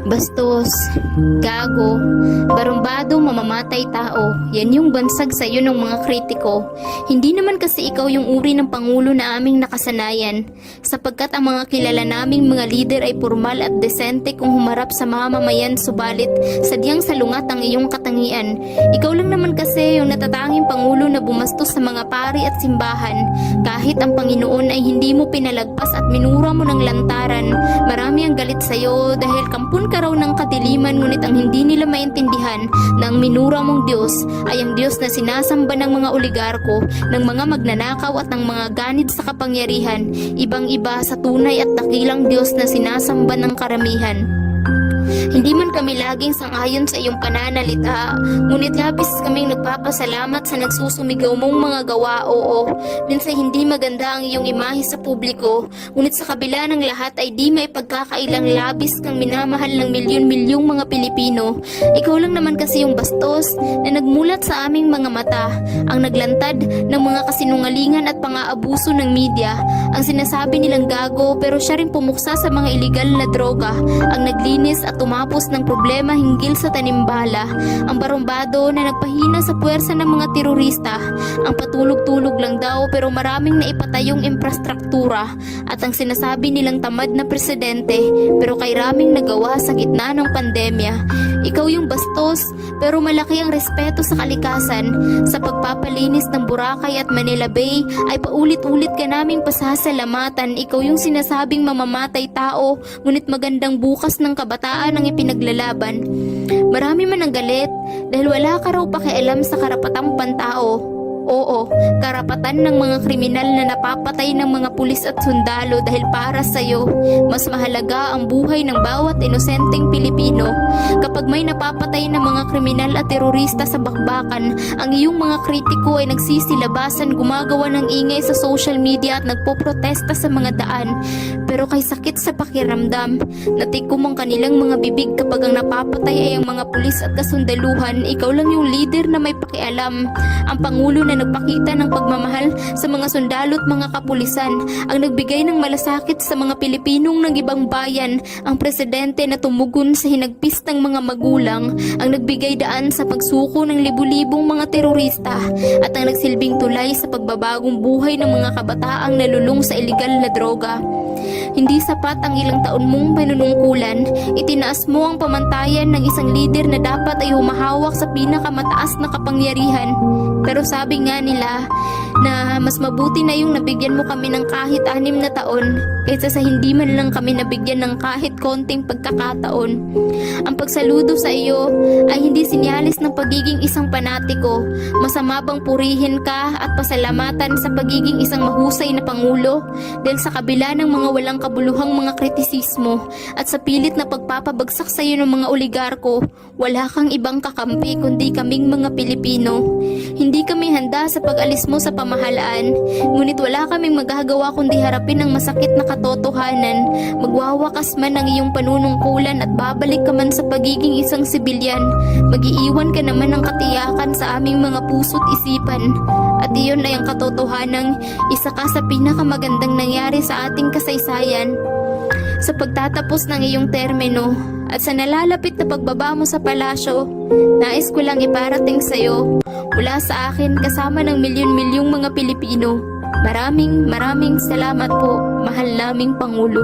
Bastos, gago, barumbado, mamamatay tao. Yan yung bansag sa'yo ng mga kritiko. Hindi naman kasi ikaw yung uri ng pangulo na aming nakasanayan, sapagkat ang mga kilala naming mga lider ay formal at desente kung humarap sa mamamayan, subalit sadyang salungat ang iyong katangian. Ikaw lang naman kasi yung natatanging pangulo na bumastos sa mga pari at simbahan. Kahit ang Panginoon ay hindi mo pinalagpas at minura mo ng lantaran, marami ang galit sa'yo dahil kampun ka raw ng kadiliman, ngunit ang hindi nila maintindihan na ang minura mong Diyos ay ang Diyos na sinasamba ng mga oligarko, ng mga magnanakaw at ng mga ganid sa kapangyarihan, ibang-iba sa tunay at dakilang Diyos na sinasamba ng karamihan. Hindi man kami laging sangayon sa iyong pananalita, ngunit labis kaming nagpapasalamat sa nagsusumigaw mong mga gawa. Oo, minsan hindi maganda ang iyong imahe sa publiko, ngunit sa kabila ng lahat ay di may pagkakailang labis kang minamahal ng milyon-milyong mga Pilipino. Ikaw lang naman kasi yung bastos na nagmulat sa aming mga mata, ang naglantad ng mga kasinungalingan at pang-aabuso ng media, ang sinasabi nilang gago pero siya rin pumuksa sa mga iligal na droga, ang naglinis at tumapos ng problema hinggil sa tanimbala, ang barumbado na nagpahina sa puwersa ng mga terorista, ang patulog-tulog lang daw pero maraming naipatayong infrastruktura, at ang sinasabi nilang tamad na presidente pero kay raming nagawa sa gitna ng pandemya. Ikaw yung bastos pero malaki ang respeto sa kalikasan. Sa pagpapalinis ng Boracay at Manila Bay ay paulit-ulit ka naming pasasalamatan. Ikaw yung sinasabing mamamatay tao, ngunit magandang bukas ng kabataan ang ipinaglalaban. Marami man ang galit dahil wala ka raw pakialam sa karapatang pantao. Oo, karapatan ng mga kriminal na napapatay ng mga pulis at sundalo dahil para sa'yo, mas mahalaga ang buhay ng bawat inosenteng Pilipino. Kapag may napapatay ng mga kriminal at terorista sa bakbakan, ang iyong mga kritiko ay nagsisilabasan, gumagawa ng ingay sa social media at nagpoprotesta sa mga daan. Pero kay sakit sa pakiramdam, natikom ang kanilang mga bibig kapag ang napapatay ay ang mga pulis at kasundaluhan. Ikaw lang yung leader na may pakialam, ang pangulo na nagpakita ng pagmamahal sa mga sundalo at mga kapulisan, ang nagbigay ng malasakit sa mga Pilipinong ng ibang bayan, ang presidente na tumugon sa hinagpis ng mga magulang, ang nagbigay daan sa pagsuko ng libu-libong mga terorista, at ang nagsilbing tulay sa pagbabagong buhay ng mga kabataang nalulung sa iligal na droga. Hindi sapat ang ilang taon mong panunungkulan, itinaas mo ang pamantayan ng isang lider na dapat ay humahawak sa pinakamataas na kapangyarihan. Pero sabi nga nila na mas mabuti na yung nabigyan mo kami ng kahit 6 na taon kaysa sa hindi man lang kami nabigyan ng kahit konting pagkakataon. Ang pagsaludo sa iyo ay hindi sinyalis ng pagiging isang panatiko. Masama bang purihin ka at pasalamatan sa pagiging isang mahusay na pangulo dahil sa kabila ng mga walang kabuluhang mga kritisismo at sa pilit na pagpapabagsak sa iyo ng mga oligarko, wala kang ibang kakampi kundi kaming mga Pilipino. Hindi kami handa sa pag-alis mo sa pamahalaan, ngunit wala kaming magagawa kundi harapin ang masakit na katotohanan. Magwawakas man ang iyong panunungkulan at babalik ka man sa pagiging isang sibilyan, mag-iiwan ka naman ng katiyakan sa aming mga puso't isipan. At iyon ay ang katotohanang isa ka sa pinakamagandang nangyari sa ating kasaysayan. Sa pagtatapos ng iyong termino at sa nalalapit na pagbaba mo sa palasyo, nais ko lang iparating sa iyo mula sa akin kasama ng milyon-milyong mga Pilipino. Maraming salamat po, mahal naming Pangulo.